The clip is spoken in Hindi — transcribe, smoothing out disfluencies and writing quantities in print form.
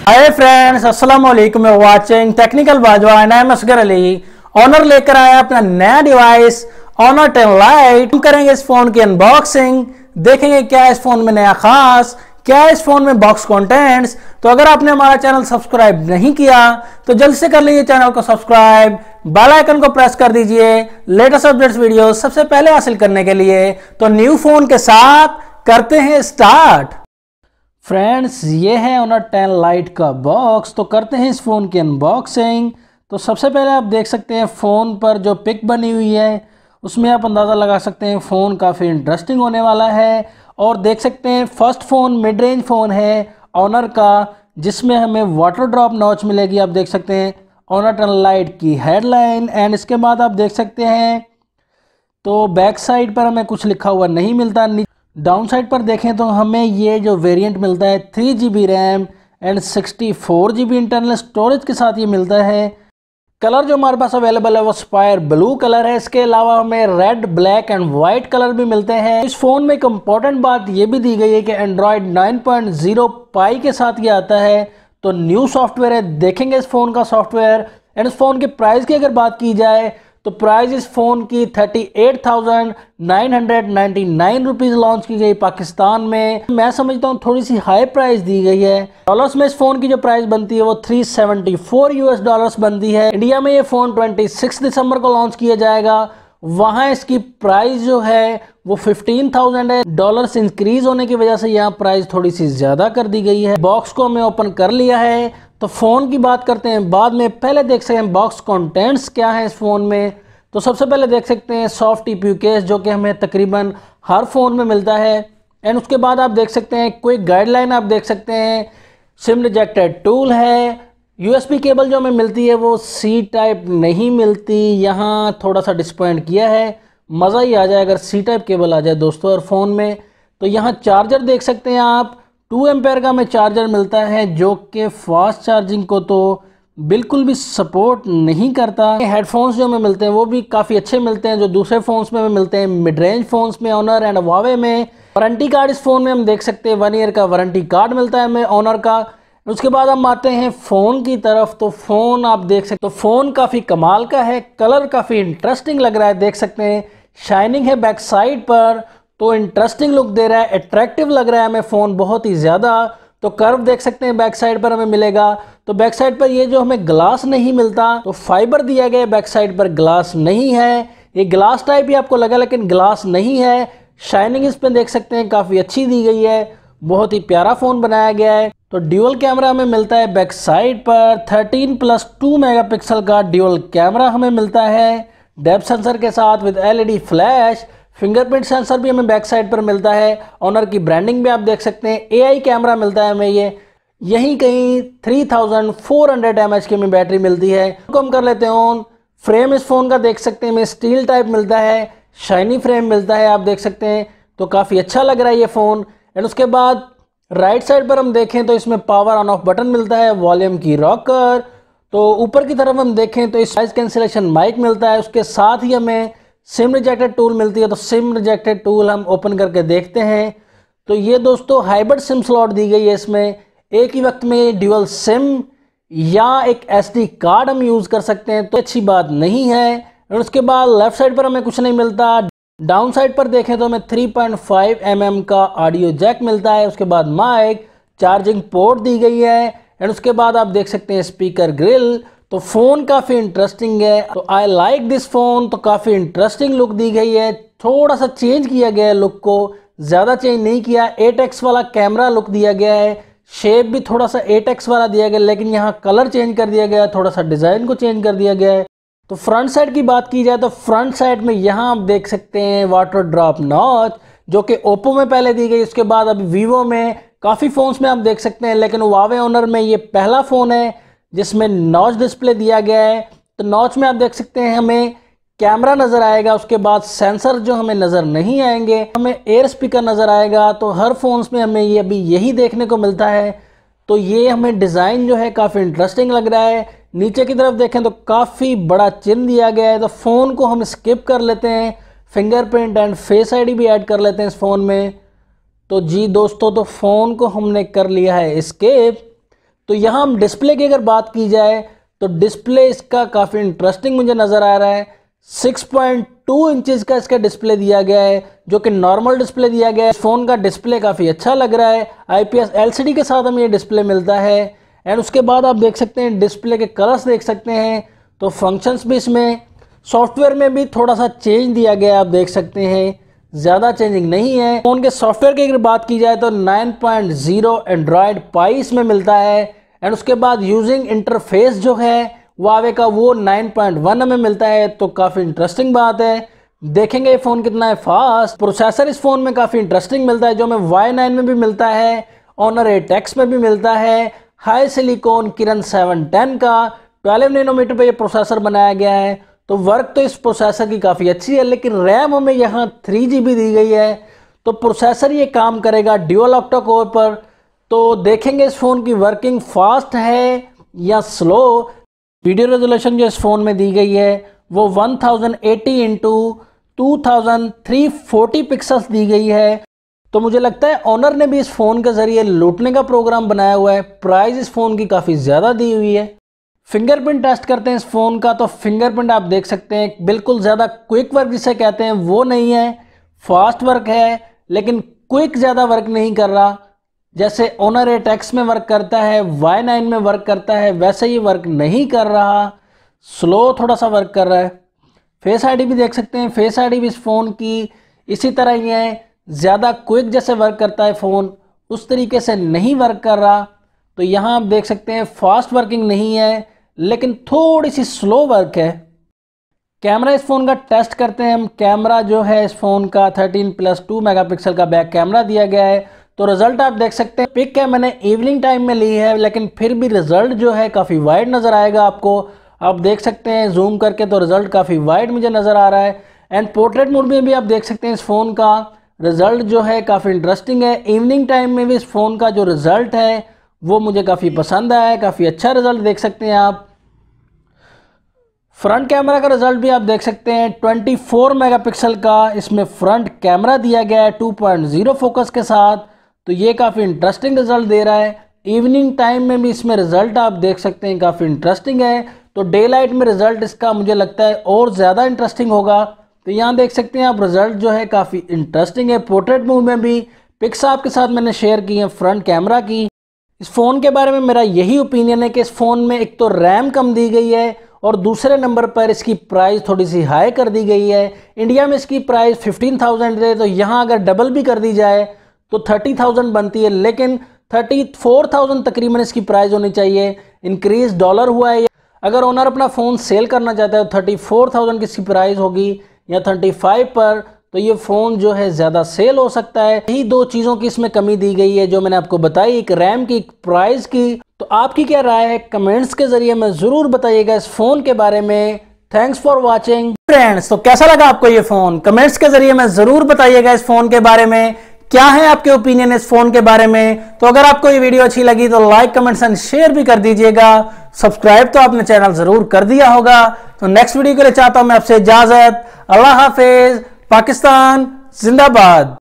हाय फ्रेंड्स, अस्सलाम वालेकुम। Watching technical Bajwa and I am Asgar Ali. ऑनर लेकर आया अपना नया डिवाइस ऑनर 10 लाइट। हम करेंगे इस फोन की अनबॉक्सिंग, देखेंगे क्या है इस फोन में नया खास, क्या है इस फोन में बॉक्स कंटेंट्स। तो अगर आपने हमारा चैनल सब्सक्राइब नहीं किया तो जल्द से कर लीजिए चैनल को सब्सक्राइब, बेल आइकन को प्रेस कर दीजिए लेटेस्ट अपडेट्स वीडियो सबसे पहले हासिल करने के लिए। तो न्यू फोन के साथ करते हैं स्टार्ट। फ्रेंड्स, ये है ऑनर 10 लाइट का बॉक्स। तो करते हैं इस फ़ोन की अनबॉक्सिंग। तो सबसे पहले आप देख सकते हैं फ़ोन पर जो पिक बनी हुई है उसमें आप अंदाज़ा लगा सकते हैं फ़ोन काफ़ी इंटरेस्टिंग होने वाला है। और देख सकते हैं first phone mid range phone है ऑनर का, जिसमें हमें वाटर ड्रॉप नॉच मिलेगी। आप देख सकते हैं ऑनर 10 लाइट की हेडलाइन। एंड इसके बाद आप देख सकते हैं तो बैक साइड पर हमें कुछ लिखा हुआ नहीं मिलता। डाउन साइड पर देखें तो हमें ये जो वेरिएंट मिलता है 3GB RAM and 64GB internal storage के साथ ये मिलता है। कलर जो हमारे पास अवेलेबल है वो स्पायर ब्लू कलर है। इसके अलावा हमें red, black and white colour भी मिलते हैं। इस फोन में एक इम्पॉर्टेंट बात ये भी दी गई है कि एंड्रॉयड 9.0 पाई के साथ ये आता है। तो न्यू सॉफ्टवेयर है, देखेंगे इस फोन का सॉफ्टवेयर। एंड इस फोन के प्राइस की अगर बात की जाए तो प्राइस इस फ़ोन की 38,999 रुपीज़ लॉन्च की गई पाकिस्तान में। मैं समझता हूँ थोड़ी सी हाई प्राइस दी गई है। डॉलर्स में इस फ़ोन की जो प्राइस बनती है वो $374 बनती है। इंडिया में ये फ़ोन 26 दिसंबर को लॉन्च किया जाएगा। वहाँ इसकी प्राइस जो है वो 15,000 है। डॉलर्स इंक्रीज होने की वजह से यहाँ प्राइस थोड़ी सी ज़्यादा कर दी गई है। बॉक्स को हमें ओपन कर लिया है तो फ़ोन की बात करते हैं बाद में। पहले देख सकते हैं बॉक्स कंटेंट्स क्या है इस फ़ोन में। तो सबसे पहले देख सकते हैं सॉफ्ट टीपीयू केस, जो कि हमें तकरीबन हर फ़ोन में मिलता है। एंड उसके बाद आप देख सकते हैं क्विक गाइडलाइन, आप देख सकते हैं सिम रिजेक्टेड टूल है। यूएसबी केबल जो हमें मिलती है वो सी टाइप नहीं मिलती, यहाँ थोड़ा सा डिसपॉइंट किया है। मज़ा ही आ जाए अगर सी टाइप केबल आ जाए दोस्तों और फ़ोन में। तो यहाँ चार्जर देख सकते हैं आप 2 एम्पेयर का हमें चार्जर मिलता है, जो कि फास्ट चार्जिंग को तो बिल्कुल भी सपोर्ट नहीं करता। हेडफोन्स जो हमें मिलते हैं वो भी काफ़ी अच्छे मिलते हैं, जो दूसरे फ़ोन्स में हमें मिलते हैं मिड रेंज फ़ोन्स में ऑनर एंड हुआवे में। वारंटी कार्ड इस फ़ोन में हम देख सकते हैं 1 ईयर का वारंटी कार्ड मिलता है हमें ऑनर का। उसके बाद हम आते हैं फ़ोन की तरफ। तो फ़ोन आप देख सकते, तो फ़ोन काफ़ी कमाल का है, कलर काफ़ी इंटरेस्टिंग लग रहा है। देख सकते हैं शाइनिंग है बैक साइड पर, तो इंटरेस्टिंग लुक दे रहा है, अट्रैक्टिव लग रहा है हमें फ़ोन बहुत ही ज़्यादा। तो कर्व देख सकते हैं बैक साइड पर हमें मिलेगा। तो बैक साइड पर ये जो हमें ग्लास नहीं मिलता, तो फाइबर दिया गया है, बैक साइड पर ग्लास नहीं है। ये ग्लास टाइप ही आपको लगा लेकिन ग्लास नहीं है। शाइनिंग इस पर देख सकते हैं काफ़ी अच्छी दी गई है, बहुत ही प्यारा फ़ोन बनाया गया है। तो ड्यूअल कैमरा हमें मिलता है बैक साइड पर, 13+2 मेगापिक्सल का ड्यूअल कैमरा हमें मिलता है डेप्थ सेंसर के साथ with LED flash. Fingerprint sensor भी हमें बैक साइड पर मिलता है। ऑनर की ब्रांडिंग भी आप देख सकते हैं। एआई कैमरा मिलता है हमें ये, यहीं कहीं 3400 mAh की हमें बैटरी मिलती है। तो हम कर लेते हैं ऑन। फ्रेम इस फ़ोन का देख सकते हैं हमें स्टील टाइप मिलता है, शाइनी फ्रेम मिलता है, आप देख सकते हैं। तो काफ़ी अच्छा लग रहा है ये फ़ोन। एंड उसके बाद राइट साइड पर हम देखें तो इसमें पावर ऑन ऑफ बटन मिलता है, वॉल्यूम की रॉकर। तो ऊपर की तरफ हम देखें तो इस नॉइस कैंसिलेशन माइक मिलता है, उसके साथ ही हमें सिम रिजेक्टेड टूल मिलती है। तो सिम रिजेक्टेड टूल हम ओपन करके देखते हैं। तो ये दोस्तों हाइब्रिड सिम स्लॉट दी गई है इसमें, एक ही वक्त में ड्यूअल सिम या एक एसडी कार्ड हम यूज़ कर सकते हैं, तो अच्छी बात नहीं है। और उसके बाद लेफ्ट साइड पर हमें कुछ नहीं मिलता। डाउन साइड पर देखें तो हमें 3.5 mm का ऑडियो जैक मिलता है। उसके बाद माइक, चार्जिंग पोर्ट दी गई है। एंड उसके बाद आप देख सकते हैं स्पीकर ग्रिल। तो फ़ोन काफ़ी इंटरेस्टिंग है। तो आई लाइक दिस फ़ोन। तो काफ़ी इंटरेस्टिंग लुक दी गई है, थोड़ा सा चेंज किया गया है लुक को, ज़्यादा चेंज नहीं किया। 8x वाला कैमरा लुक दिया गया है, शेप भी थोड़ा सा 8x वाला दिया गया, लेकिन यहाँ कलर चेंज कर दिया गया, थोड़ा सा डिज़ाइन को चेंज कर दिया गया है। तो फ्रंट साइड की बात की जाए तो फ्रंट साइड में यहाँ आप देख सकते हैं वाटर ड्रॉप नॉच, जो कि ओप्पो में पहले दी गई। उसके बाद अभी वीवो में, काफ़ी फ़ोन्स में आप देख सकते हैं, लेकिन हुआवे ऑनर में ये पहला फ़ोन है जिसमें नॉच डिस्प्ले दिया गया है। तो नॉच में आप देख सकते हैं हमें कैमरा नज़र आएगा, उसके बाद सेंसर जो हमें नज़र नहीं आएंगे, हमें एयर स्पीकर नज़र आएगा। तो हर फोन्स में हमें ये अभी यही देखने को मिलता है। तो ये हमें डिज़ाइन जो है काफ़ी इंटरेस्टिंग लग रहा है। नीचे की तरफ देखें तो काफ़ी बड़ा चिन्ह दिया गया है। तो फ़ोन को हम स्किप कर लेते हैं, फिंगरप्रिंट एंड फेस आईडी भी ऐड कर लेते हैं इस फ़ोन में। तो जी दोस्तों, तो फ़ोन को हमने कर लिया है स्किप। तो तो यहाँ हम डिस्प्ले की अगर बात की जाए तो डिस्प्ले इसका काफ़ी इंटरेस्टिंग मुझे नज़र आ रहा है। 6.2 इंचेस का इसका डिस्प्ले दिया गया है, जो कि नॉर्मल डिस्प्ले दिया गया है। फ़ोन का डिस्प्ले काफ़ी अच्छा लग रहा है। IPS LCD के साथ हमें ये डिस्प्ले मिलता है। एंड उसके बाद आप देख सकते हैं डिस्प्ले के कलर्स देख सकते हैं। तो फंक्शंस भी इसमें, सॉफ्टवेयर में भी थोड़ा सा चेंज दिया गया है, आप देख सकते हैं, ज़्यादा चेंजिंग नहीं है। फ़ोन के सॉफ्टवेयर की अगर बात की जाए तो 9.0 एंड्रॉयड पाई इसमें मिलता है। एंड उसके बाद यूजिंग इंटरफेस जो है वावे का वो 9.1 हमें मिलता है। तो काफ़ी इंटरेस्टिंग बात है। देखेंगे ये फ़ोन कितना है फास्ट। प्रोसेसर इस फ़ोन में काफ़ी इंटरेस्टिंग मिलता है, जो हमें Y9 में भी मिलता है, Honor 8X में भी मिलता है। हाई सिलिकॉन किरण 710 का 12 नैनोमीटर पे ये प्रोसेसर बनाया गया है। तो वर्क तो इस प्रोसेसर की काफ़ी अच्छी है, लेकिन रैम हमें यहाँ 3 GB दी गई है। तो प्रोसेसर ये काम करेगा ड्यूअल ऑक्टा कोर पर। तो देखेंगे इस फ़ोन की वर्किंग फास्ट है या स्लो। वीडियो रेजोल्यूशन जो इस फ़ोन में दी गई है वो 1080 इंटू 2340 पिक्सल्स दी गई है। तो मुझे लगता है ऑनर ने भी इस फ़ोन के ज़रिए लूटने का प्रोग्राम बनाया हुआ है। प्राइस इस फ़ोन की काफ़ी ज़्यादा दी हुई है। फिंगरप्रिंट टेस्ट करते हैं इस फ़ोन का, तो फिंगरप्रिंट आप देख सकते हैं बिल्कुल ज़्यादा क्विक वर्क जिसे कहते हैं वो नहीं है। फास्ट वर्क है, लेकिन क्विक ज़्यादा वर्क नहीं कर रहा। जैसे Honor 8X में वर्क करता है, Y9 में वर्क करता है, वैसे ही वर्क नहीं कर रहा, स्लो थोड़ा सा वर्क कर रहा है। फेस आईडी भी देख सकते हैं, फेस आईडी भी इस फ़ोन की इसी तरह ही है। ज़्यादा क्विक जैसे वर्क करता है फ़ोन, उस तरीके से नहीं वर्क कर रहा। तो यहाँ आप देख सकते हैं फास्ट वर्किंग नहीं है, लेकिन थोड़ी सी स्लो वर्क है। कैमरा इस फ़ोन का टेस्ट करते हैं हम। कैमरा जो है इस फ़ोन का 13+2 मेगापिक्सल का बैक कैमरा दिया गया है। तो रिज़ल्ट आप देख सकते हैं, पिक है मैंने इवनिंग टाइम में ली है, लेकिन फिर भी रिज़ल्ट जो है काफ़ी वाइड नज़र आएगा आपको। आप देख सकते हैं जूम करके, तो रिज़ल्ट काफ़ी वाइड मुझे नज़र आ रहा है। एंड पोर्ट्रेट मोड में भी आप देख सकते हैं इस फ़ोन का रिज़ल्ट जो है काफ़ी इंटरेस्टिंग है। इवनिंग टाइम में भी इस फ़ोन का जो रिज़ल्ट है वो मुझे काफ़ी पसंद आया है। काफ़ी अच्छा रिज़ल्ट देख सकते हैं आप। फ्रंट कैमरा का रिजल्ट भी आप देख सकते हैं, 24 मेगापिक्सल का इसमें फ्रंट कैमरा दिया गया है 2.0 फोकस के साथ। तो ये काफ़ी इंटरेस्टिंग रिजल्ट दे रहा है। इवनिंग टाइम में भी इसमें रिजल्ट आप देख सकते हैं काफ़ी इंटरेस्टिंग है। तो डे लाइट में रिजल्ट इसका मुझे लगता है और ज़्यादा इंटरेस्टिंग होगा। तो यहाँ देख सकते हैं आप रिजल्ट जो है काफ़ी इंटरेस्टिंग है। पोर्ट्रेट मोड में भी पिक्स आपके साथ मैंने शेयर की हैं फ्रंट कैमरा की। इस फ़ोन के बारे में मेरा यही ओपिनियन है कि इस फ़ोन में एक तो रैम कम दी गई है, और दूसरे नंबर पर इसकी प्राइस थोड़ी सी हाई कर दी गई है। इंडिया में इसकी प्राइस 15,000 है, तो यहाँ अगर डबल भी कर दी जाए तो 30,000 बनती है, लेकिन 34,000 तकरीबन इसकी प्राइस होनी चाहिए। इंक्रीज डॉलर हुआ है। अगर ओनर अपना फ़ोन सेल करना चाहता है तो 34,000 की इसकी प्राइस होगी, या 35 पर, तो ये फ़ोन जो है ज़्यादा सेल हो सकता है। यही दो चीज़ों की इसमें कमी दी गई है जो मैंने आपको बताई, एक रैम की, एक प्राइस की। तो आपकी क्या राय है कमेंट्स के ज़रिए में ज़रूर बताइएगा इस फ़ोन के बारे में। Thanks for watching friends. तो कैसा लगा आपको ये फ़ोन, कमेंट्स के ज़रिए में ज़रूर बताइएगा इस फ़ोन के बारे में। क्या है आपके ओपिनियन इस फ़ोन के बारे में। तो अगर आपको ये वीडियो अच्छी लगी तो लाइक, कमेंट्स एंड शेयर भी कर दीजिएगा। सब्सक्राइब तो आपने चैनल ज़रूर कर दिया होगा। तो नेक्स्ट वीडियो के लिए चाहता हूँ मैं आपसे इजाज़त। अल्लाह हाफिज़। पाकिस्तान जिंदाबाद।